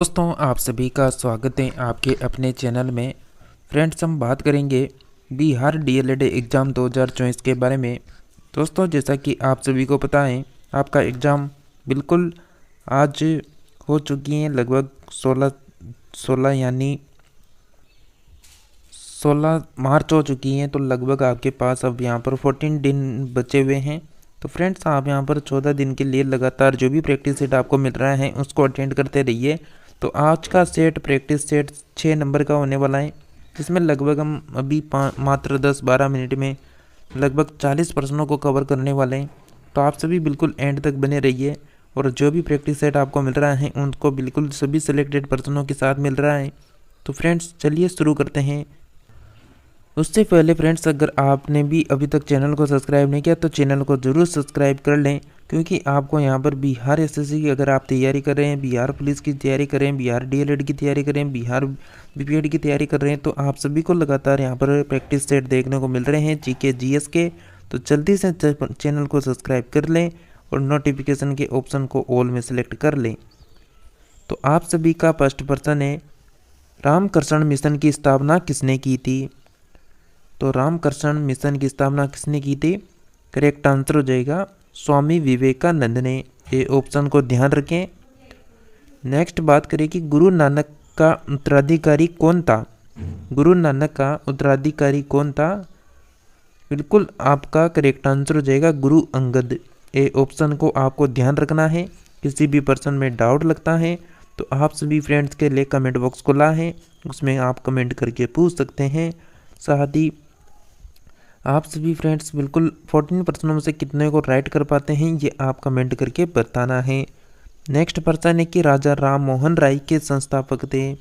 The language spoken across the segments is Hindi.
दोस्तों आप सभी का स्वागत है आपके अपने चैनल में। फ्रेंड्स, हम बात करेंगे बिहार डीएलएड एग्ज़ाम 2024 के बारे में। दोस्तों, जैसा कि आप सभी को पता है, आपका एग्ज़ाम बिल्कुल आज हो चुकी है। लगभग 16 यानी 16 मार्च हो चुकी हैं। तो लगभग आपके पास अब यहाँ पर 14 दिन बचे हुए हैं। तो फ्रेंड्स, आप यहाँ पर 14 दिन के लिए लगातार जो भी प्रैक्टिस सेट आपको मिल रहा है उसको अटेंड करते रहिए। तो आज का सेट प्रैक्टिस सेट 6 नंबर का होने वाला है, जिसमें लगभग हम अभी मात्र 10-12 मिनट में लगभग 40 प्रश्नों को कवर करने वाले हैं। तो आप सभी बिल्कुल एंड तक बने रहिए और जो भी प्रैक्टिस सेट आपको मिल रहा है उनको बिल्कुल सभी सिलेक्टेड प्रश्नों के साथ मिल रहा है। तो फ्रेंड्स, चलिए शुरू करते हैं। उससे पहले फ्रेंड्स, अगर आपने भी अभी तक चैनल को सब्सक्राइब नहीं किया तो चैनल को ज़रूर सब्सक्राइब कर लें, क्योंकि आपको यहाँ पर बिहार एसएससी की अगर आप तैयारी कर रहे हैं, बिहार पुलिस की तैयारी कर रहे हैं, बिहार डीएलएड की तैयारी कर रहे हैं, बिहार बीपीएड की तैयारी कर रहे हैं, तो आप सभी को लगातार यहाँ पर प्रैक्टिस सेट देखने को मिल रहे हैं जीके जीएस के। तो जल्दी से चैनल को सब्सक्राइब कर लें और नोटिफिकेशन के ऑप्शन को ऑल में सेलेक्ट कर लें। तो आप सभी का फर्स्ट प्रश्न है, रामकृष्ण मिशन की स्थापना किसने की थी? तो रामकृष्ण मिशन की स्थापना किसने की थी? करेक्ट आंसर हो जाएगा स्वामी विवेकानंद ने। ये ऑप्शन को ध्यान रखें। नेक्स्ट बात करें कि गुरु नानक का उत्तराधिकारी कौन था? गुरु नानक का उत्तराधिकारी कौन था? बिल्कुल आपका करेक्ट आंसर हो जाएगा गुरु अंगद। ये ऑप्शन को आपको ध्यान रखना है। किसी भी पर्सन में डाउट लगता है तो आप सभी फ्रेंड्स के लिए कमेंट बॉक्स खुला है, उसमें आप कमेंट करके पूछ सकते हैं। साथ ही आप सभी फ्रेंड्स बिल्कुल 14 प्रश्नों में से कितने को राइट कर पाते हैं ये आप कमेंट करके बताना है। नेक्स्ट प्रश्न है कि राजा राम मोहन राय के संस्थापक थे।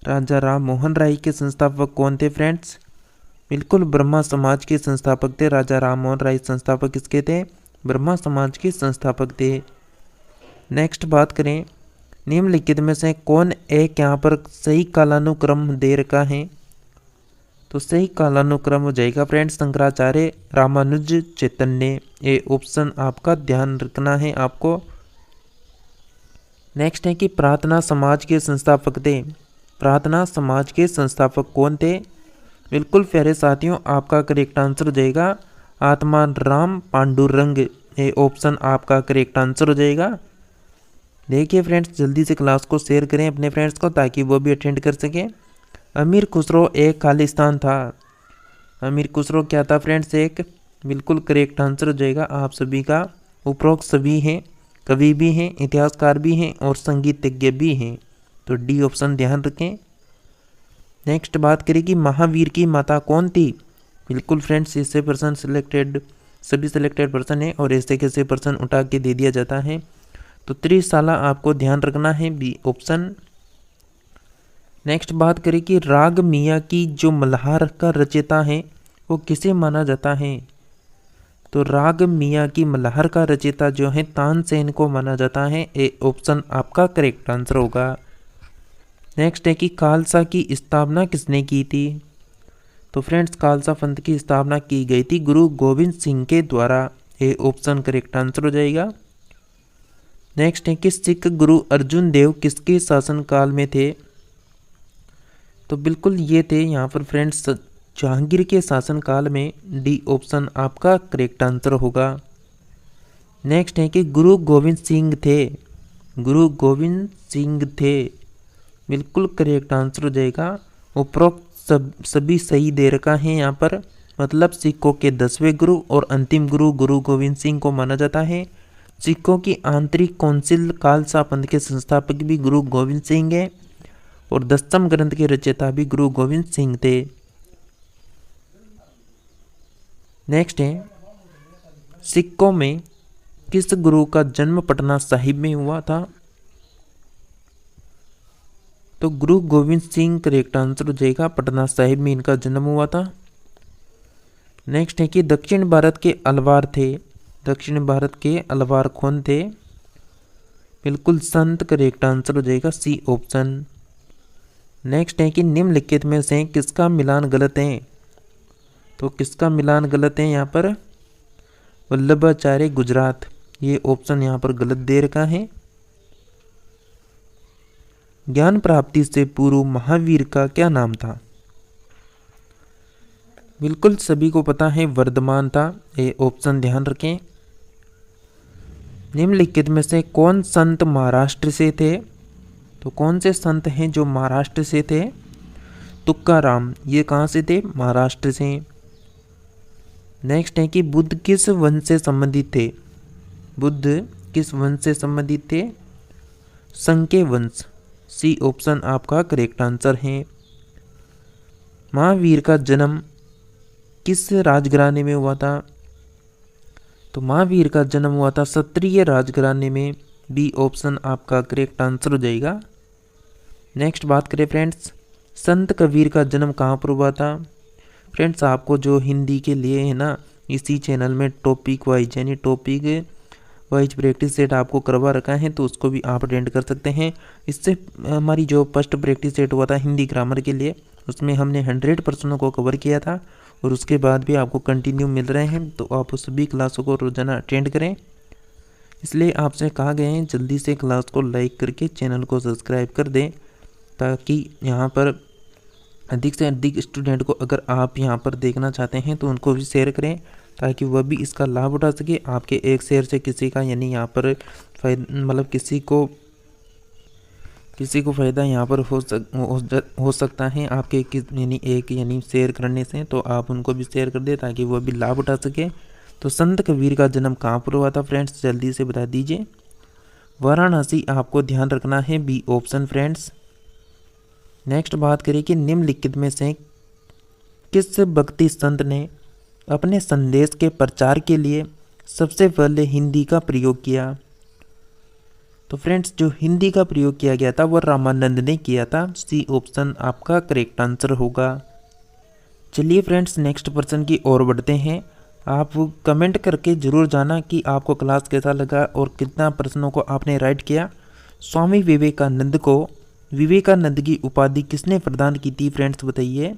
राजा राम मोहन राय के संस्थापक कौन थे फ्रेंड्स? बिल्कुल ब्रह्मा समाज के संस्थापक थे। राजा राम मोहन राय संस्थापक किसके थे? ब्रह्मा समाज के संस्थापक थे। नेक्स्ट बात करें, निम्नलिखित में से कौन एक यहाँ पर सही कालानुक्रम दे रखा है? तो सही कालानुक्रम हो जाएगा फ्रेंड्स शंकराचार्य, रामानुज, चैतन्य। ये ऑप्शन आपका ध्यान रखना है आपको। नेक्स्ट है कि प्रार्थना समाज के संस्थापक थे। प्रार्थना समाज के संस्थापक कौन थे? बिल्कुल प्यारे साथियों, आपका करेक्ट आंसर हो जाएगा आत्मा राम पांडुरंग। ये ऑप्शन आपका करेक्ट आंसर हो जाएगा। देखिए फ्रेंड्स, जल्दी से क्लास को शेयर करें अपने फ्रेंड्स को ताकि वो भी अटेंड कर सकें। अमीर खुसरो एक खालिस्तान था। अमीर खुसरो क्या था फ्रेंड्स? एक बिल्कुल करेक्ट आंसर हो जाएगा आप सभी का। उपरोक्त सभी हैं, कवि भी हैं, इतिहासकार भी हैं और संगीतज्ञ भी हैं। तो डी ऑप्शन ध्यान रखें। नेक्स्ट बात करें कि महावीर की माता कौन थी? बिल्कुल फ्रेंड्स, इससे पर्सन सिलेक्टेड, सभी सिलेक्टेड पर्सन है और ऐसे कैसे पर्सन उठा के दे दिया जाता है। तो त्रिशाला आपको ध्यान रखना है, बी ऑप्शन। नेक्स्ट बात करें कि राग मियाँ की जो मल्हार का रचयिता है वो किसे माना जाता है? तो राग मियाँ की मल्हार का रचयिता जो है तानसेन को माना जाता है। ये ऑप्शन आपका करेक्ट आंसर होगा। नेक्स्ट है कि खालसा की स्थापना किसने की थी? तो फ्रेंड्स, खालसा पंथ की स्थापना की गई थी गुरु गोविंद सिंह के द्वारा। ये ऑप्शन करेक्ट आंसर हो जाएगा। नेक्स्ट है कि सिख गुरु अर्जुन देव किसके शासनकाल में थे? तो बिल्कुल ये थे यहाँ पर फ्रेंड्स जहांगीर के शासनकाल में। डी ऑप्शन आपका करेक्ट आंसर होगा। नेक्स्ट है कि गुरु गोविंद सिंह थे। गुरु गोविंद सिंह थे, बिल्कुल करेक्ट आंसर हो जाएगा। उपरोक्त सभी सही दे रखा है यहाँ पर, मतलब सिखों के 10वें गुरु और अंतिम गुरु गुरु गोविंद सिंह को माना जाता है। सिखों की आंतरिक काउंसिल खालसा पंथ के संस्थापक भी गुरु गोविंद सिंह है और 10वें ग्रंथ के रचयिता भी गुरु गोविंद सिंह थे। नेक्स्ट है, सिखों में किस गुरु का जन्म पटना साहिब में हुआ था? तो गुरु गोविंद सिंह करेक्ट आंसर हो जाएगा, पटना साहिब में इनका जन्म हुआ था। नेक्स्ट है कि दक्षिण भारत के अलवार थे। दक्षिण भारत के अलवार कौन थे? बिल्कुल संत करेक्ट आंसर हो जाएगा, सी ऑप्शन। नेक्स्ट है कि निम्नलिखित में से किसका मिलान गलत है? तो किसका मिलान गलत है यहाँ पर? वल्लभाचार्य गुजरात। ये ऑप्शन यहाँ पर गलत दे रखा है। ज्ञान प्राप्ति से पूर्व महावीर का क्या नाम था? बिल्कुल सभी को पता है, वर्धमान था। ये ऑप्शन ध्यान रखें। निम्नलिखित में से कौन संत महाराष्ट्र से थे? तो कौन से संत हैं जो महाराष्ट्र से थे? तुकाराम, ये कहाँ से थे? महाराष्ट्र से। नेक्स्ट है कि बुद्ध किस वंश से संबंधित थे? बुद्ध किस वंश से संबंधित थे? संके वंश। सी ऑप्शन आपका करेक्ट आंसर है। महावीर का जन्म किस राजघराने में हुआ था? तो महावीर का जन्म हुआ था क्षत्रिय राजघराने में। बी ऑप्शन आपका करेक्ट आंसर हो जाएगा। नेक्स्ट बात करें फ्रेंड्स, संत कबीर का जन्म कहाँ पर हुआ था? फ्रेंड्स आपको जो हिंदी के लिए है ना, इसी चैनल में टॉपिक वाइज यानी टॉपिक वाइज प्रैक्टिस सेट आपको करवा रखा है, तो उसको भी आप अटेंड कर सकते हैं। इससे हमारी जो फर्स्ट प्रैक्टिस सेट हुआ था हिंदी ग्रामर के लिए, उसमें हमने 100 प्रश्नों को कवर किया था और उसके बाद भी आपको कंटिन्यू मिल रहे हैं, तो आप उस सभी क्लासों को रोजाना अटेंड करें। इसलिए आपसे कहा गया है जल्दी से क्लास को लाइक करके चैनल को सब्सक्राइब कर दें, ताकि यहाँ पर अधिक से अधिक स्टूडेंट को अगर आप यहाँ पर देखना चाहते हैं तो उनको भी शेयर करें, ताकि वह भी इसका लाभ उठा सके। आपके एक शेयर से किसी का यानी यहाँ पर मतलब किसी को फ़ायदा यहाँ पर हो सकता है आपके यानी शेयर करने से, तो आप उनको भी शेयर कर दें ताकि वह भी लाभ उठा सके। तो संत कबीर का जन्म कहाँ पर हुआ था फ्रेंड्स, जल्दी से बता दीजिए। वाराणसी आपको ध्यान रखना है, बी ऑप्शन फ्रेंड्स। नेक्स्ट बात करें कि निम्नलिखित में से किस भक्ति संत ने अपने संदेश के प्रचार के लिए सबसे पहले हिंदी का प्रयोग किया? तो फ्रेंड्स जो हिंदी का प्रयोग किया गया था वह रामानंद ने किया था। सी ऑप्शन आपका करेक्ट आंसर होगा। चलिए फ्रेंड्स नेक्स्ट पर्सन की ओर बढ़ते हैं। आप कमेंट करके ज़रूर जाना कि आपको क्लास कैसा लगा और कितना प्रश्नों को आपने राइट किया। स्वामी विवेकानंद को विवेकानंद की उपाधि किसने प्रदान की थी फ्रेंड्स, बताइए।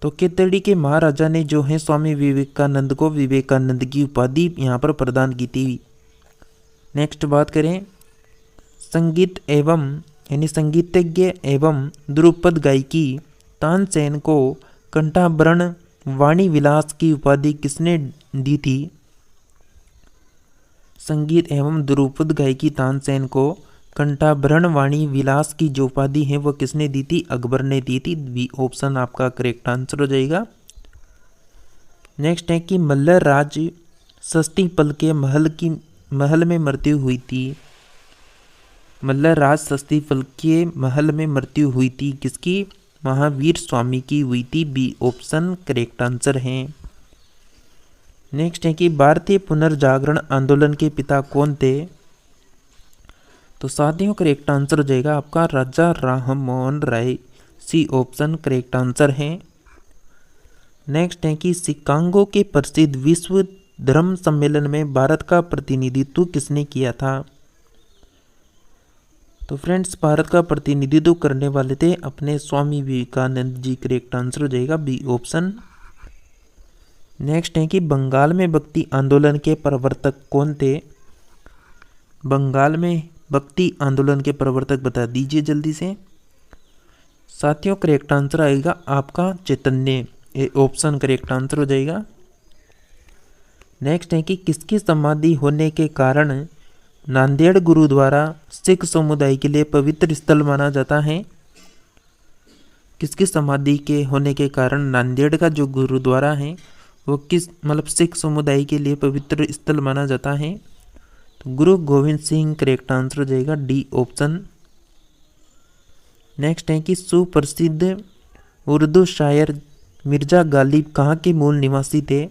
तो केतड़ी के महाराजा ने जो है स्वामी विवेकानंद को विवेकानंद की उपाधि यहाँ पर प्रदान की थी। नेक्स्ट बात करें, संगीत एवं यानी संगीतज्ञ एवं ध्रुपद गायकी तानसेन को कंठाभरण वाणी विलास की उपाधि किसने दी थी? संगीत एवं ध्रुपद गायकी तानसेन को कंठाभरण वाणी विलास की जो उपाधि है वो किसने दी थी? अकबर ने दी थी। बी ऑप्शन आपका करेक्ट आंसर हो जाएगा। नेक्स्ट है कि मल्लर राज षष्ठीपल के महल में मृत्यु हुई थी। मल्लर राज षष्ठीपल के महल में मृत्यु हुई थी किसकी? महावीर स्वामी की हुई थी। बी ऑप्शन करेक्ट आंसर है। नेक्स्ट है कि भारतीय पुनर्जागरण आंदोलन के पिता कौन थे? तो साथियों करेक्ट आंसर हो जाएगा आपका राजा राममोहन राय। सी ऑप्शन करेक्ट आंसर है। नेक्स्ट है कि शिकागो के प्रसिद्ध विश्व धर्म सम्मेलन में भारत का प्रतिनिधित्व किसने किया था? तो फ्रेंड्स भारत का प्रतिनिधित्व करने वाले थे अपने स्वामी विवेकानंद जी। करेक्ट आंसर हो जाएगा बी ऑप्शन। नेक्स्ट है कि बंगाल में भक्ति आंदोलन के प्रवर्तक कौन थे? बंगाल में भक्ति आंदोलन के प्रवर्तक बता दीजिए जल्दी से। साथियों करेक्ट आंसर आएगा आपका चैतन्य। ये ऑप्शन करेक्ट आंसर हो जाएगा। नेक्स्ट है कि किसकी समाधि होने के कारण नांदेड़ गुरुद्वारा सिख समुदाय के लिए पवित्र स्थल माना जाता है? किसकी समाधि के होने के कारण नांदेड़ का जो गुरुद्वारा है वो किस सिख समुदाय के लिए पवित्र स्थल माना जाता है? तो गुरु गोविंद सिंह करेक्ट आंसर हो जाएगा। D option. नेक्स्ट है कि सुप्रसिद्ध उर्दू शायर मिर्जा गालिब कहाँ के मूल निवासी थे?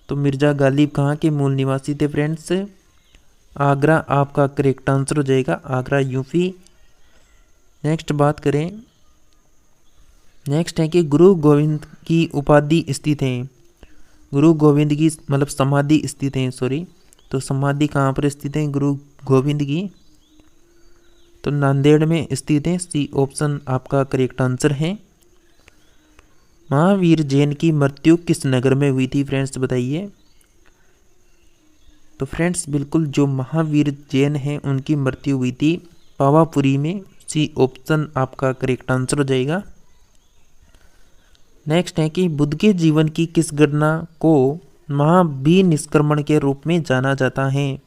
तो मिर्जा गालिब कहाँ के मूल निवासी थे फ्रेंड्स? आगरा आपका करेक्ट आंसर हो जाएगा। आगरा यूपी। नेक्स्ट बात करें, नेक्स्ट है कि गुरु गोविंद की उपाधि स्थित है। गुरु गोविंद की समाधि स्थित है, सॉरी। तो समाधि कहाँ पर स्थित है गुरु गोविंद की? तो नांदेड़ में स्थित है। सी ऑप्शन आपका करेक्ट आंसर है। महावीर जैन की मृत्यु किस नगर में हुई थी फ्रेंड्स, बताइए। तो फ्रेंड्स बिल्कुल जो महावीर जैन हैं उनकी मृत्यु हुई थी पावापुरी में। सी ऑप्शन आपका करेक्ट आंसर हो जाएगा। नेक्स्ट है कि बुद्ध के जीवन की किस घटना को महाभिनिष्क्रमण के रूप में जाना जाता है।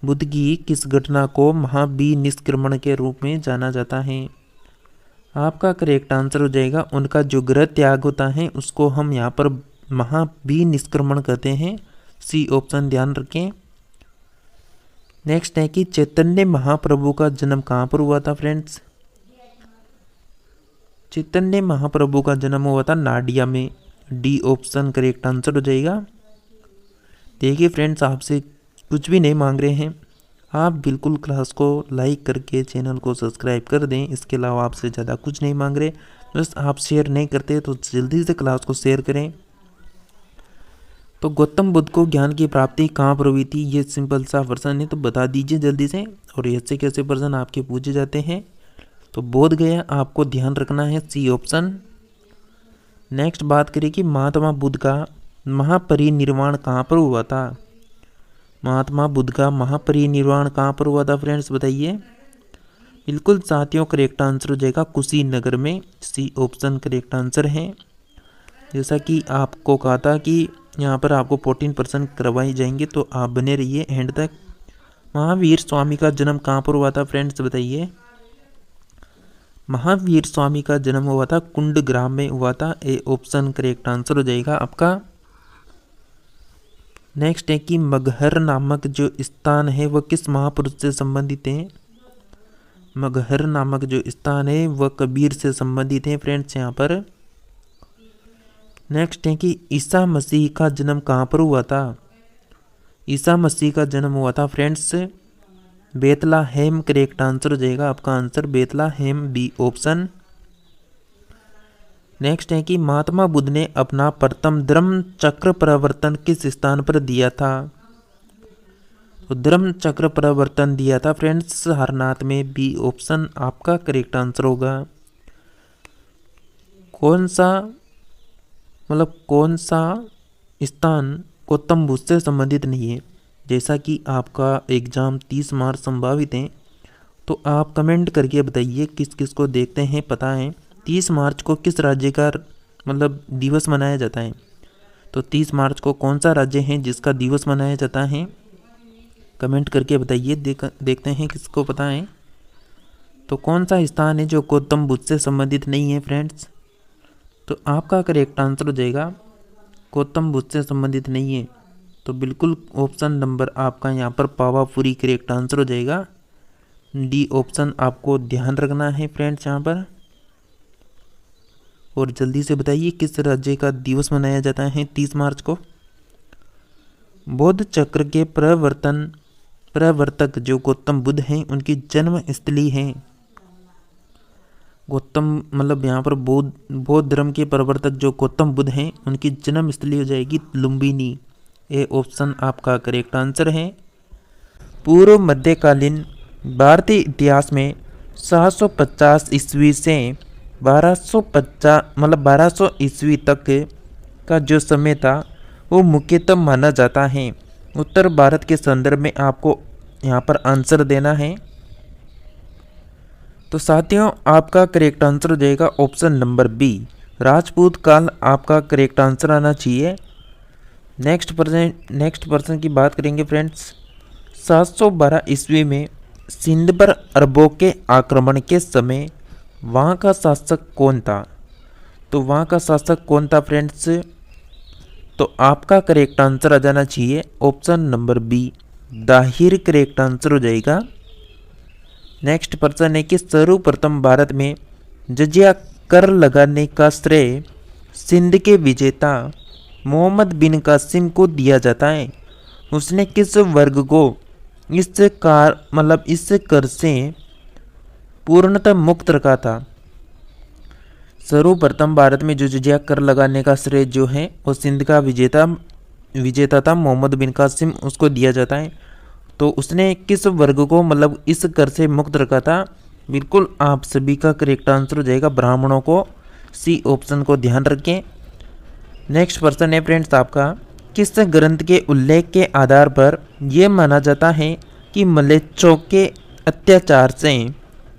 बुद्ध की किस घटना को महाभिनिष्क्रमण के रूप में जाना जाता है। आपका करेक्ट आंसर हो जाएगा उनका जो गृह त्याग होता है उसको हम यहाँ पर महाभिनिष्क्रमण कहते हैं। सी ऑप्शन ध्यान रखें। नेक्स्ट है कि चैतन्य महाप्रभु का जन्म कहाँ पर हुआ था फ्रेंड्स। चैतन्य महाप्रभु का जन्म हुआ था नाडिया में। डी ऑप्शन करेक्ट आंसर हो जाएगा। देखिए फ्रेंड्स, आपसे कुछ भी नहीं मांग रहे हैं, आप बिल्कुल क्लास को लाइक करके चैनल को सब्सक्राइब कर दें। इसके अलावा आपसे ज़्यादा कुछ नहीं मांग रहे। बस आप शेयर नहीं करते तो जल्दी से क्लास को शेयर करें। तो गौतम बुद्ध को ज्ञान की प्राप्ति कहाँ पर हुई थी, ये सिंपल सा प्रश्न है, तो बता दीजिए जल्दी से। और ऐसे कैसे प्रश्न आपके पूछे जाते हैं। तो बोध गया आपको ध्यान रखना है, सी ऑप्शन। नेक्स्ट बात करें कि महात्मा बुद्ध का महापरिनिर्वाण कहाँ पर हुआ था। महात्मा बुद्ध का महापरिनिर्वाण कहाँ पर हुआ था फ्रेंड्स, बताइए। बिल्कुल साथियों, करेक्ट आंसर हो जाएगा कुशीनगर में। सी ऑप्शन करेक्ट आंसर है। जैसा कि आपको कहा था कि यहाँ पर आपको 14% करवाई जाएंगे, तो आप बने रहिए एंड तक। महावीर स्वामी का जन्म कहाँ पर हुआ था फ्रेंड्स, बताइए। महावीर स्वामी का जन्म हुआ था कुंडग्राम में हुआ था। ए ऑप्शन करेक्ट आंसर हो जाएगा आपका। नेक्स्ट है कि मगहर नामक जो स्थान है वह किस महापुरुष से संबंधित है। मगहर नामक जो स्थान है वह कबीर से संबंधित है फ्रेंड्स यहाँ पर। नेक्स्ट है कि ईसा मसीह का जन्म कहाँ पर हुआ था। ईसा मसीह का जन्म हुआ था फ्रेंड्स बेतलहम। करेक्ट आंसर हो जाएगा आपका answer Bethlehem, B option. Next है कि महात्मा बुद्ध ने अपना प्रथम धर्म चक्र प्रवर्तन किस स्थान पर दिया था। तो धर्म चक्र प्रवर्तन दिया था फ्रेंड्स सारनाथ में। बी ऑप्शन आपका करेक्ट आंसर होगा। कौन सा स्थान गौतम बुद्ध से संबंधित नहीं है। जैसा कि आपका एग्ज़ाम 30 मार्च संभावित है, तो आप कमेंट करके बताइए किस किस को देखते हैं पता है 30 मार्च को किस राज्य का दिवस मनाया जाता है। तो 30 मार्च को कौन सा राज्य है जिसका दिवस मनाया जाता है, कमेंट करके बताइए। देखते हैं किसको पता है। तो कौन सा स्थान है जो गौतम बुद्ध से संबंधित नहीं है फ्रेंड्स। तो आपका करेक्ट आंसर हो जाएगा गौतम बुद्ध से संबंधित नहीं है। तो बिल्कुल ऑप्शन नंबर आपका यहाँ पर पावापुरी करेक्ट आंसर हो जाएगा। डी ऑप्शन आपको ध्यान रखना है फ्रेंड्स यहाँ पर। और जल्दी से बताइए किस राज्य का दिवस मनाया जाता है 30 मार्च को। बौद्ध चक्र के प्रवर्तक जो गौतम बुद्ध हैं उनकी जन्म स्थली है। गौतम यहाँ पर बौद्ध धर्म के प्रवर्तक जो गौतम बुद्ध हैं उनकी जन्म स्थली हो जाएगी लुम्बिनी। ए ऑप्शन आपका करेक्ट आंसर है। पूर्व मध्यकालीन भारतीय इतिहास में 750 ईस्वी से 1200 ईस्वी तक का जो समय था वो मुख्यतः माना जाता है। उत्तर भारत के संदर्भ में आपको यहाँ पर आंसर देना है। तो साथियों, आपका करेक्ट आंसर हो जाएगा ऑप्शन नंबर बी, राजपूत काल आपका करेक्ट आंसर आना चाहिए। नेक्स्ट पर्सन की बात करेंगे फ्रेंड्स। 712 ईस्वी में सिंध पर अरबों के आक्रमण के समय वहाँ का शासक कौन था। तो वहाँ का शासक कौन था फ्रेंड्स। तो आपका करेक्ट आंसर आ जाना चाहिए option number B, Dahir correct answer हो जाएगा। नेक्स्ट पर्सन है कि सर्वप्रथम भारत में जजिया कर लगाने का श्रेय सिंध के विजेता मोहम्मद बिन कासिम को दिया जाता है। उसने किस वर्ग को इस कर से पूर्णतः मुक्त रखा था। सर्वप्रथम भारत में जो जजिया कर लगाने का श्रेय जो है वो सिंध का विजेता था मोहम्मद बिन कासिम, उसको दिया जाता है। तो उसने किस वर्ग को इस कर से मुक्त रखा था। बिल्कुल आप सभी का करेक्ट आंसर हो जाएगा ब्राह्मणों को। सी ऑप्शन को ध्यान रखें। नेक्स्ट पर्सन है फ्रेंड्स आपका, किस ग्रंथ के उल्लेख के आधार पर यह माना जाता है कि मलेच्चों के अत्याचार से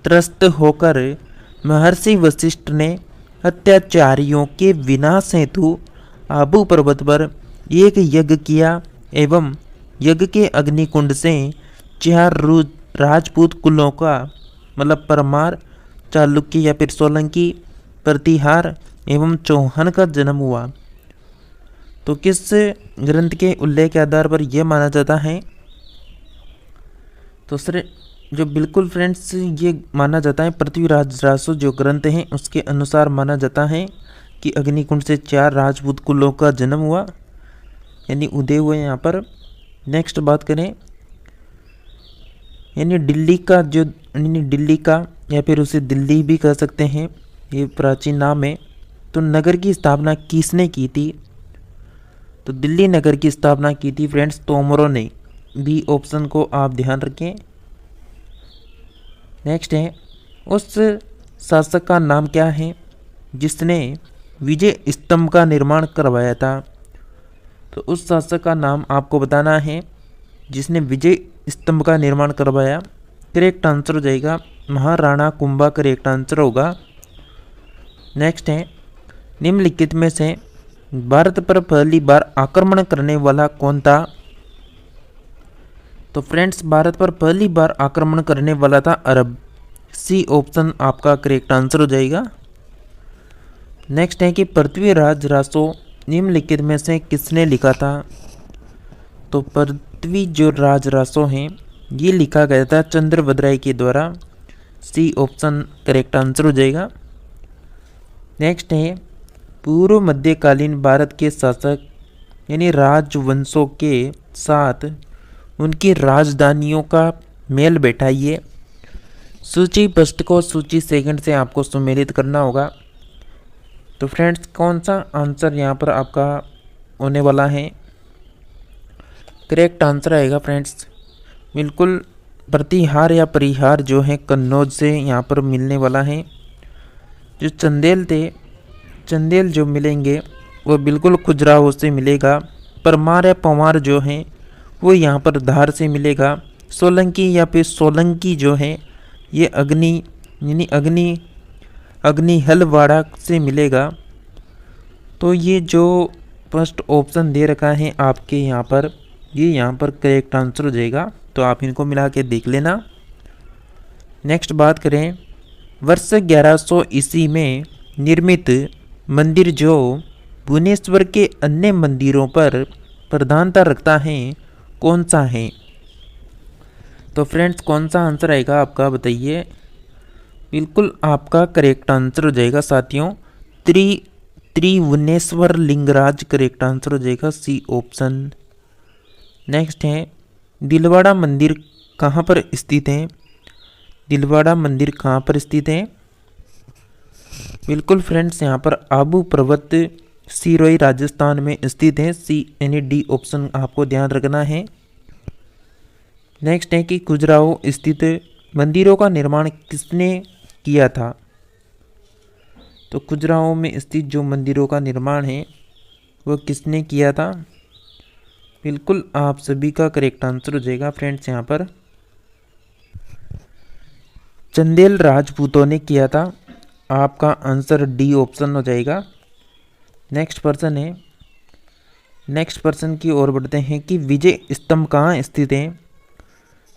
त्रस्त होकर महर्षि वशिष्ठ ने अत्याचारियों के विनाश हेतु आबू पर्वत पर एक यज्ञ किया एवं यज्ञ के अग्निकुंड से 4 राजपूत कुलों का मतलब परमार, चालुक्य या फिर सोलंकी, प्रतिहार एवं चौहान का जन्म हुआ। तो किस ग्रंथ के उल्लेख के आधार पर यह माना जाता है? तो सर जो बिल्कुल फ्रेंड्स ये माना जाता है पृथ्वीराज रासो जो ग्रंथ हैं उसके अनुसार माना जाता है कि अग्निकुंड से 4 राजपूत कुलों का जन्म हुआ, यानी उदय हुए यहाँ पर। नेक्स्ट बात करें, यानी दिल्ली का या फिर उसे दिल्ली भी कह सकते हैं, ये प्राचीन नाम है। तो नगर की स्थापना किसने की थी? तो दिल्ली नगर की स्थापना की थी फ्रेंड्स तोमरों ने। बी ऑप्शन को आप ध्यान रखें। नेक्स्ट है, उस शासक का नाम क्या है जिसने विजय स्तंभ का निर्माण करवाया था? तो उस शासक का नाम आपको बताना है जिसने विजय स्तंभ का निर्माण करवाया। करेक्ट आंसर हो जाएगा महाराणा कुंभा, करेक्ट आंसर होगा। नेक्स्ट है, निम्नलिखित में से भारत पर पहली बार आक्रमण करने वाला कौन था? तो फ्रेंड्स भारत पर पहली बार आक्रमण करने वाला था अरब। सी ऑप्शन आपका करेक्ट आंसर हो जाएगा। नेक्स्ट है कि पृथ्वीराज रासो निम्नलिखित में से किसने लिखा था? तो पृथ्वी जो राज रासो हैं ये लिखा गया था चंद्रभद्राय के द्वारा। सी ऑप्शन करेक्ट आंसर हो जाएगा। नेक्स्ट है, पूर्व मध्यकालीन भारत के शासक यानी राजवंशों के साथ उनकी राजधानियों का मेल बैठाइए। सूची फर्स्ट को सूची सेकंड से आपको सम्मिलित करना होगा। तो फ्रेंड्स कौन सा आंसर यहाँ पर आपका होने वाला है? करेक्ट आंसर आएगा फ्रेंड्स बिल्कुल प्रतिहार या परिहार जो है कन्नौज से यहाँ पर मिलने वाला है। जो चंदेल थे, चंदेल जो मिलेंगे वो बिल्कुल खुजराहो से मिलेगा। परमार या पवार जो हैं वो यहाँ पर धार से मिलेगा। सोलंकी या फिर सोलंकी जो है ये अग्नि हलवाड़ा से मिलेगा। तो ये जो फर्स्ट ऑप्शन दे रखा है आपके यहाँ पर, ये यहाँ पर करेक्ट आंसर हो जाएगा। तो आप इनको मिला के देख लेना। नेक्स्ट बात करें, वर्ष 1100 ईस्वी में निर्मित मंदिर जो भुवनेश्वर के अन्य मंदिरों पर प्रधानता रखता है कौन सा है? तो फ्रेंड्स कौन सा आंसर आएगा आपका बताइए? बिल्कुल आपका करेक्ट आंसर हो जाएगा साथियों त्रिभुवनेश्वर लिंगराज, करेक्ट आंसर हो जाएगा सी ऑप्शन। नेक्स्ट है, दिलवाड़ा मंदिर कहाँ पर स्थित है? दिलवाड़ा मंदिर कहाँ पर स्थित है? बिल्कुल फ्रेंड्स यहाँ पर आबू पर्वत सिरोही राजस्थान में स्थित है। सी यानी डी ऑप्शन आपको ध्यान रखना है। नेक्स्ट है कि खजुराहो स्थित मंदिरों का निर्माण किसने किया था? तो खजुराहो में स्थित जो मंदिरों का निर्माण है वो किसने किया था? बिल्कुल आप सभी का करेक्ट आंसर हो जाएगा फ्रेंड्स यहाँ पर चंदेल राजपूतों ने किया था। आपका आंसर डी ऑप्शन हो जाएगा। नेक्स्ट पर्सन की ओर बढ़ते हैं कि विजय स्तंभ कहाँ स्थित है?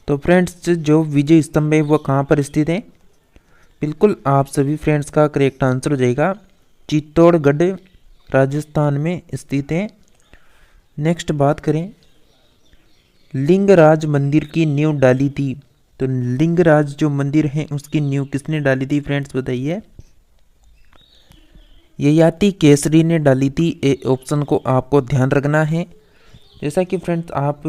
तो फ्रेंड्स जो विजय स्तंभ है वो कहाँ पर स्थित है? बिल्कुल आप सभी फ्रेंड्स का करेक्ट आंसर हो जाएगा चित्तौड़गढ़ राजस्थान में स्थित है। नेक्स्ट बात करें, लिंगराज मंदिर की नींव डाली थी। तो लिंगराज जो मंदिर है उसकी नींव किसने डाली थी फ्रेंड्स बताइए? ययाति केसरी ने डाली थी। ए ऑप्शन को आपको ध्यान रखना है। जैसा कि फ्रेंड्स आप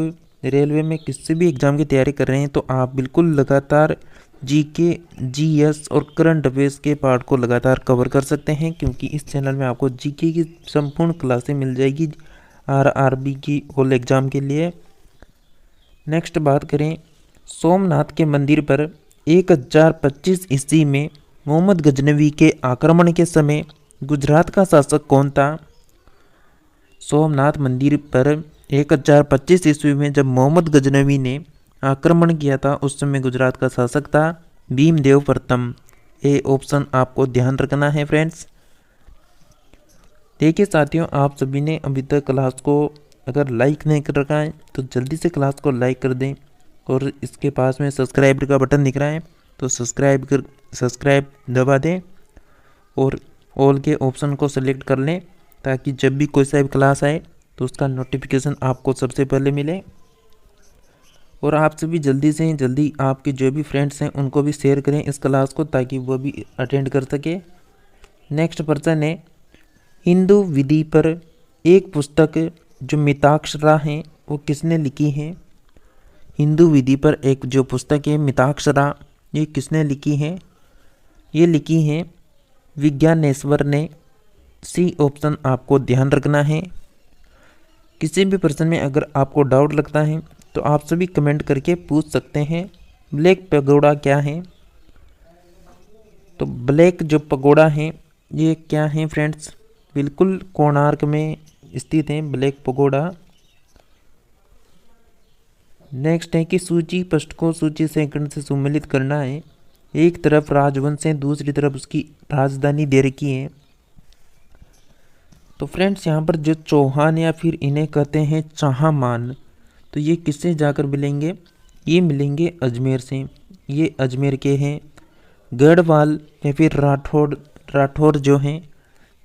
रेलवे में किसी भी एग्ज़ाम की तैयारी कर रहे हैं तो आप बिल्कुल लगातार जीके, जीएस और करंट अफेयर्स के पार्ट को लगातार कवर कर सकते हैं, क्योंकि इस चैनल में आपको जीके की संपूर्ण क्लासें मिल जाएगी आरआरबी की होल एग्ज़ाम के लिए। नेक्स्ट बात करें, सोमनाथ के मंदिर पर 1025 ईस्वी में मोहम्मद गजनवी के आक्रमण के समय गुजरात का शासक कौन था? सोमनाथ मंदिर पर 1025 ईस्वी में जब मोहम्मद गजनवी ने आक्रमण किया था उस समय गुजरात का शासक था भीमदेव प्रथम। ए ऑप्शन आपको ध्यान रखना है फ्रेंड्स। देखिए साथियों, आप सभी ने अभी तक क्लास को अगर लाइक नहीं कर रखा है तो जल्दी से क्लास को लाइक कर दें, और इसके पास में सब्सक्राइब का बटन दिख रहा है तो सब्सक्राइब दबा दें और ऑल के ऑप्शन को सेलेक्ट कर लें, ताकि जब भी कोई सा भी क्लास आए तो उसका नोटिफिकेशन आपको सबसे पहले मिले। और आप सभी जल्दी से जल्दी आपके जो भी फ्रेंड्स हैं उनको भी शेयर करें इस क्लास को, ताकि वो भी अटेंड कर सके। नेक्स्ट पर्सन है हिंदू विधि पर एक पुस्तक जो मिताक्षरा है वो किसने लिखी है। हिंदू विधि पर एक जो पुस्तक है मिताक्षरा, ये किसने लिखी है। ये लिखी है विज्ञानेश्वर ने। सी ऑप्शन आपको ध्यान रखना है। किसी भी प्रश्न में अगर आपको डाउट लगता है तो आप सभी कमेंट करके पूछ सकते हैं। ब्लैक पगोड़ा क्या है। तो ब्लैक जो पगोड़ा है ये क्या है फ्रेंड्स, बिल्कुल कोणार्क में स्थित है ब्लैक पगोड़ा। नेक्स्ट है कि सूची पृष्ठ को सूची सेकंड से सम्मिलित करना है। एक तरफ राजवंश है, दूसरी तरफ उसकी राजधानी दे रखी है। तो फ्रेंड्स यहाँ पर जो चौहान या फिर इन्हें कहते हैं चाहमान, तो ये किससे जाकर मिलेंगे, ये मिलेंगे अजमेर से। ये अजमेर के हैं। गढ़वाल या फिर राठौर जो हैं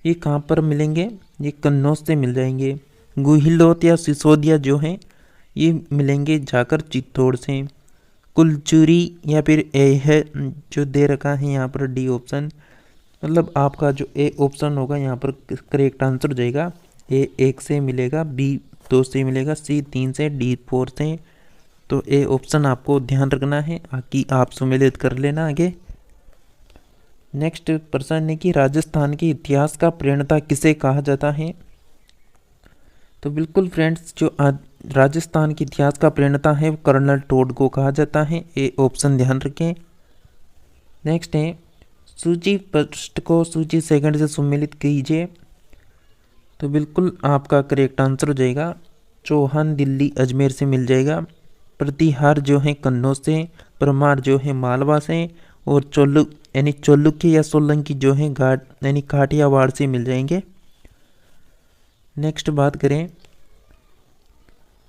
ये कहाँ पर मिलेंगे, ये कन्नौज से मिल जाएंगे। गुहिलोत या सिसोदिया जो हैं ये मिलेंगे जाकर चित्तौड़ से। कुलचुरी या फिर ए है जो दे रखा है यहाँ पर डी ऑप्शन, मतलब आपका जो ए ऑप्शन होगा यहाँ पर करेक्ट आंसर हो जाएगा। ए 1 से मिलेगा, बी 2 से मिलेगा, सी 3 से, डी 4 से। तो ए ऑप्शन आपको ध्यान रखना है, बाकी आप सम्मिलित कर लेना आगे। नेक्स्ट प्रश्न है कि राजस्थान के इतिहास का प्रणेता किसे कहा जाता है। तो बिल्कुल फ्रेंड्स, जो राजस्थान के इतिहास का प्रणेता है वो कर्नल टोड को कहा जाता है। ए ऑप्शन ध्यान रखें। नेक्स्ट है सूची पृष्ठ को सूची सेकंड से सम्मिलित कीजिए। तो बिल्कुल आपका करेक्ट आंसर हो जाएगा चौहान दिल्ली अजमेर से मिल जाएगा। प्रतिहार जो है कन्नौज से, परमार जो है मालवा से, और चोलुक्य या सोलंकी जो है घाट यानी काठियावाड़ से मिल जाएंगे। नेक्स्ट बात करें,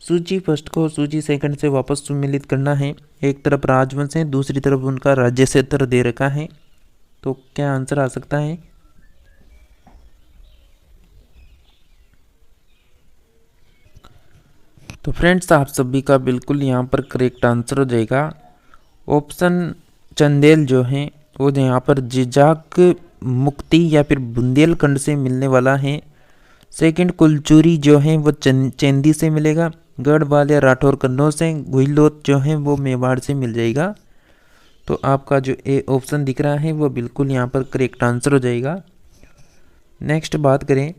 सूची फर्स्ट को सूची सेकंड से वापस सम्मिलित करना है। एक तरफ राजवंश है, दूसरी तरफ उनका राज्य क्षेत्र दे रखा है। तो क्या आंसर आ सकता है। तो फ्रेंड्स, आप सभी का बिल्कुल यहाँ पर करेक्ट आंसर हो जाएगा ऑप्शन चंदेल जो है वो यहाँ पर जिजाक मुक्ति या फिर बुंदेलखंड से मिलने वाला है। सेकंड कुलचुरी जो है वो चेंदी से मिलेगा। गढ़वाल या राठौर कन्नौज से। गुहिलोत जो है वो मेवाड़ से मिल जाएगा। तो आपका जो ए ऑप्शन दिख रहा है वो बिल्कुल यहाँ पर करेक्ट आंसर हो जाएगा। नेक्स्ट बात करें,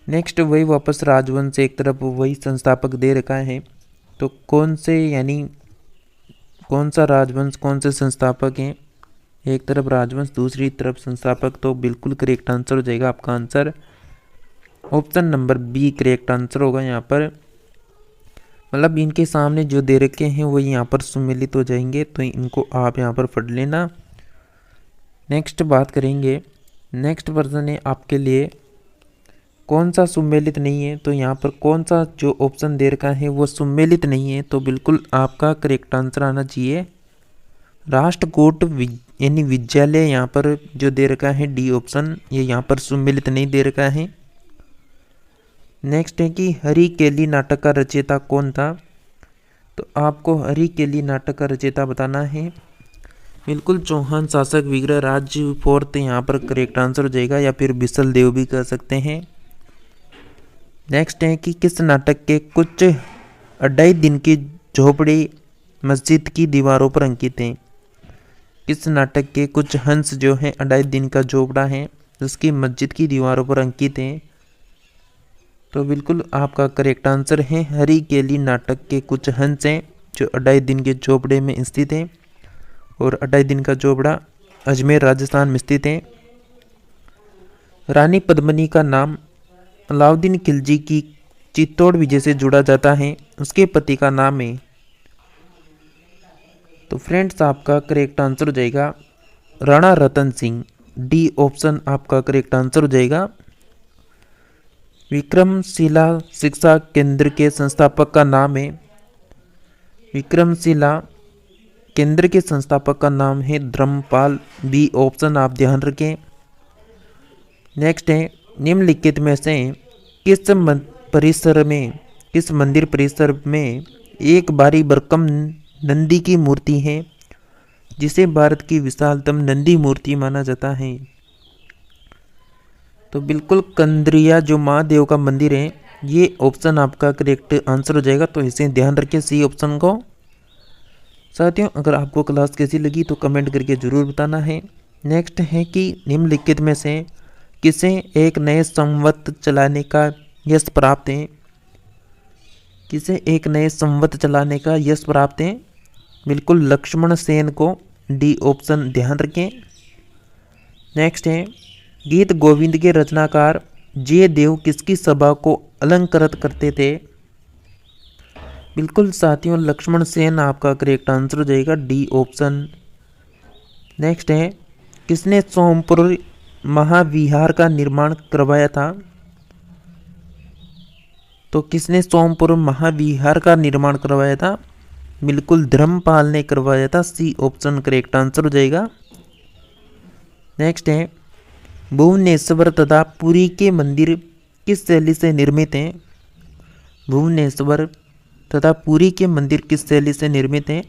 नेक्स्ट वही वापस राजवंश से एक तरफ वही संस्थापक दे रखा है। तो कौन से यानी कौन सा राजवंश कौन से संस्थापक हैं, एक तरफ राजवंश दूसरी तरफ संस्थापक। तो बिल्कुल करेक्ट आंसर हो जाएगा आपका answer option number B correct answer होगा यहाँ पर। मतलब इनके सामने जो दे रखे हैं वो यहाँ पर सम्मिलित हो जाएंगे, तो इनको आप यहाँ पर पढ़ लेना। नेक्स्ट बात करेंगे, नेक्स्ट वर्जन है आपके लिए कौन सा सम्मिलित नहीं है। तो यहाँ पर कौन सा जो ऑप्शन दे रखा है वो सम्मिलित नहीं है, तो बिल्कुल आपका करेक्ट आंसर आना चाहिए राष्ट्रकूट यानी विद्यालय। यहाँ पर जो दे रखा है डी ऑप्शन, ये यहाँ पर सम्मिलित नहीं दे रखा है। नेक्स्ट है कि हरी केली नाटक का रचयिता कौन था। तो आपको हरी केली नाटक का रचयिता बताना है। बिल्कुल चौहान शासक विग्रह राज्य फोर्थ यहाँ पर करेक्ट आंसर हो जाएगा, या फिर बिसल देव भी कह सकते हैं। नेक्स्ट है कि किस नाटक के कुछ 2.5 दिन की झोपड़ी मस्जिद की दीवारों पर अंकित हैं। किस नाटक के कुछ हंस जो है 2.5 दिन का झोपड़ा है उसकी मस्जिद की दीवारों पर अंकित हैं। तो बिल्कुल आपका करेक्ट आंसर है हरी केली नाटक के कुछ हंस हैं जो 2.5 दिन के झोपड़े में स्थित हैं, और 2.5 दिन का झोपड़ा अजमेर राजस्थान में स्थित है। रानी पद्मिनी का नाम अलाउद्दीन खिलजी की चित्तौड़ विजय से जुड़ा जाता है। उसके पति का नाम है। तो फ्रेंड्स आपका करेक्ट आंसर हो जाएगा राणा रतन सिंह। डी ऑप्शन आपका करेक्ट आंसर हो जाएगा। विक्रमशिला शिक्षा केंद्र के संस्थापक का नाम है, विक्रमशिला केंद्र के संस्थापक का नाम है धर्मपाल। बी ऑप्शन आप ध्यान रखें। नेक्स्ट है, निम्नलिखित में से किस मंदिर परिसर में एक बारी भरकम नंदी की मूर्ति है जिसे भारत की विशालतम नंदी मूर्ति माना जाता है? तो बिल्कुल कंद्रिया जो महादेव का मंदिर है, ये ऑप्शन आपका करेक्ट आंसर हो जाएगा। तो इसे ध्यान रखें सी ऑप्शन को। साथियों अगर आपको क्लास कैसी लगी तो कमेंट करके ज़रूर बताना है। नेक्स्ट है कि निम्नलिखित में से किसे एक नए संवत चलाने का यश प्राप्त है? किसे एक नए संवत चलाने का यश प्राप्त है? बिल्कुल लक्ष्मण सेन को। डी ऑप्शन ध्यान रखें। नेक्स्ट है, गीत गोविंद के रचनाकार जयदेव किसकी सभा को अलंकृत करते थे? बिल्कुल साथियों लक्ष्मण सेन आपका करेक्ट आंसर हो जाएगा। D option. नेक्स्ट है, किसने सोमपुर महाविहार का निर्माण करवाया था? तो किसने सोमपुर महाविहार का निर्माण करवाया था? बिल्कुल धर्मपाल ने करवाया था। सी ऑप्शन करेक्ट आंसर हो जाएगा। नेक्स्ट है, भुवनेश्वर तथा पुरी के मंदिर किस शैली से निर्मित हैं? भुवनेश्वर तथा पुरी के मंदिर किस शैली से निर्मित हैं?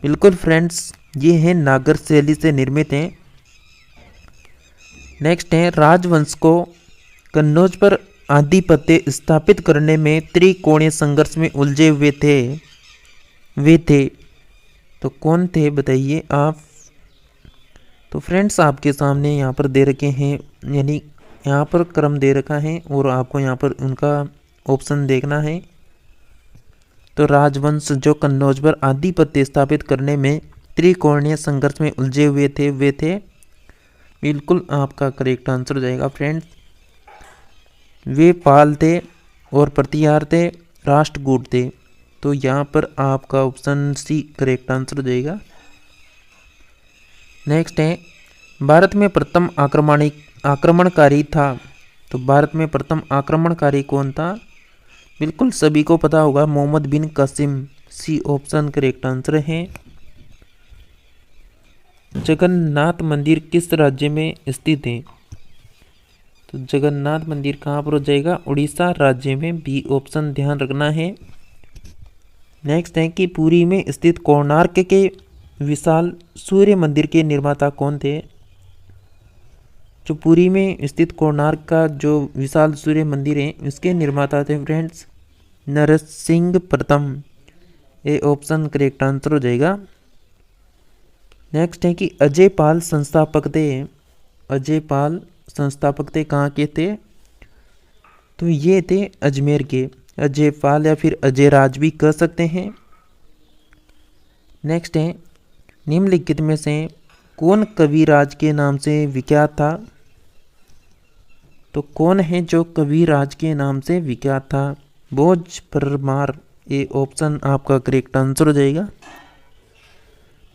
बिल्कुल फ्रेंड्स ये है नागर शैली से निर्मित हैं। नेक्स्ट है, राजवंश को कन्नौज पर आधिपत्य स्थापित करने में त्रिकोणीय संघर्ष में उलझे हुए थे, वे थे तो कौन थे बताइए आप? तो फ्रेंड्स आपके सामने यहाँ पर दे रखे हैं, यानी यहाँ पर क्रम दे रखा है और आपको यहाँ पर उनका ऑप्शन देखना है। तो राजवंश जो कन्नौज पर आधिपत्य स्थापित करने में त्रिकोणीय संघर्ष में उलझे हुए थे, वे थे। बिल्कुल आपका करेक्ट आंसर हो जाएगा फ्रेंड्स। वे पाल थे और प्रतिहार थे, राष्ट्रकूट थे। तो यहाँ पर आपका ऑप्शन सी करेक्ट आंसर हो जाएगा। नेक्स्ट है, भारत में प्रथम आक्रमणकारी था। तो भारत में प्रथम आक्रमणकारी कौन था? बिल्कुल सभी को पता होगा, Mohammad bin Qasim. C option correct answer है। जगन्नाथ मंदिर किस राज्य में स्थित है? तो जगन्नाथ मंदिर कहाँ पर हो जाएगा? उड़ीसा राज्य में। बी ऑप्शन ध्यान रखना है। नेक्स्ट है कि पुरी में स्थित कोणार्क के विशाल सूर्य मंदिर के निर्माता कौन थे? जो पुरी में स्थित कोणार्क का जो विशाल सूर्य मंदिर है इसके निर्माता थे फ्रेंड्स नरसिंह प्रथम। ए ऑप्शन करेक्ट आंसर हो जाएगा। नेक्स्ट है कि अजय पाल संस्थापक थे। अजय पाल संस्थापक थे कहाँ के थे? तो ये थे अजमेर के। अजय पाल या फिर अजय राज भी कह सकते हैं। नेक्स्ट है, निम्नलिखित में से कौन कविराज के नाम से विख्यात था? तो कौन है जो कविराज के नाम से विख्यात था? भोज परमार। ये ऑप्शन आपका करेक्ट आंसर हो जाएगा।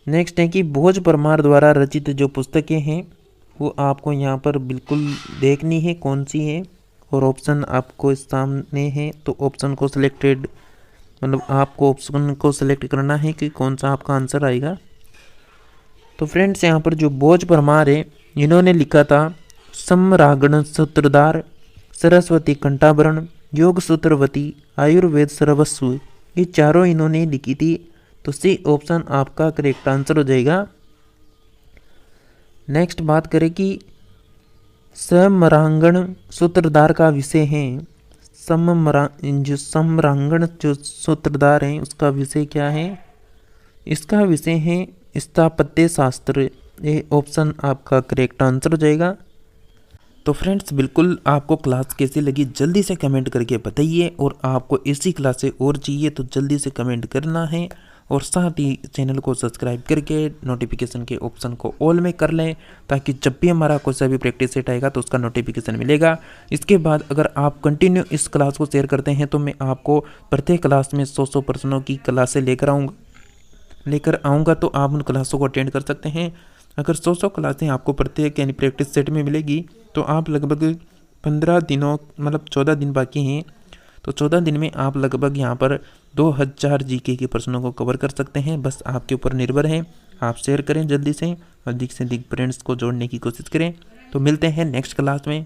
नेक्स्ट है कि भोज परमार द्वारा रचित जो पुस्तकें हैं वो आपको यहाँ पर बिल्कुल देखनी है कौन सी है, और ऑप्शन आपको सामने है। तो ऑप्शन को सिलेक्टेड मतलब आपको ऑप्शन को सिलेक्ट करना है कि कौन सा आपका आंसर आएगा। तो फ्रेंड्स यहाँ पर जो भोज परमार है इन्होंने लिखा था सम्रागण सूत्रधार, सरस्वती कंठाभरण, योग सूत्रवती, आयुर्वेद सर्वस्व। ये चारों इन्होंने लिखी थी। तो सी ऑप्शन आपका करेक्ट आंसर हो जाएगा। नेक्स्ट बात करें कि समरांगण सूत्रधार का विषय है। जो सम्रांगण जो सूत्रधार है उसका विषय क्या है? इसका विषय है स्थापत्य शास्त्र। ये ऑप्शन आपका करेक्ट आंसर हो जाएगा। तो फ्रेंड्स बिल्कुल आपको क्लास कैसी लगी जल्दी से कमेंट करके बताइए, और आपको इसी क्लास से और चाहिए तो जल्दी से कमेंट करना है, और साथ ही चैनल को सब्सक्राइब करके नोटिफिकेशन के ऑप्शन को ऑल में कर लें ताकि जब भी हमारा कोई सा भी प्रैक्टिस सेट आएगा तो उसका नोटिफिकेशन मिलेगा। इसके बाद अगर आप कंटिन्यू इस क्लास को शेयर करते हैं तो मैं आपको प्रत्येक क्लास में 100 पर्सनों की क्लासें लेकर आऊँगा। लेकर आऊँगा तो आप उन क्लासों को अटेंड कर सकते हैं। अगर 100 क्लासें आपको प्रत्येक यानी प्रैक्टिस सेट में मिलेगी तो आप लगभग 15 दिनों मतलब 14 दिन बाकी हैं, तो 14 दिन में आप लगभग यहाँ पर 2000 जीके के प्रश्नों को कवर कर सकते हैं। बस आपके ऊपर निर्भर है, आप शेयर करें जल्दी से, अधिक से अधिक फ्रेंड्स को जोड़ने की कोशिश करें। तो मिलते हैं नेक्स्ट क्लास में।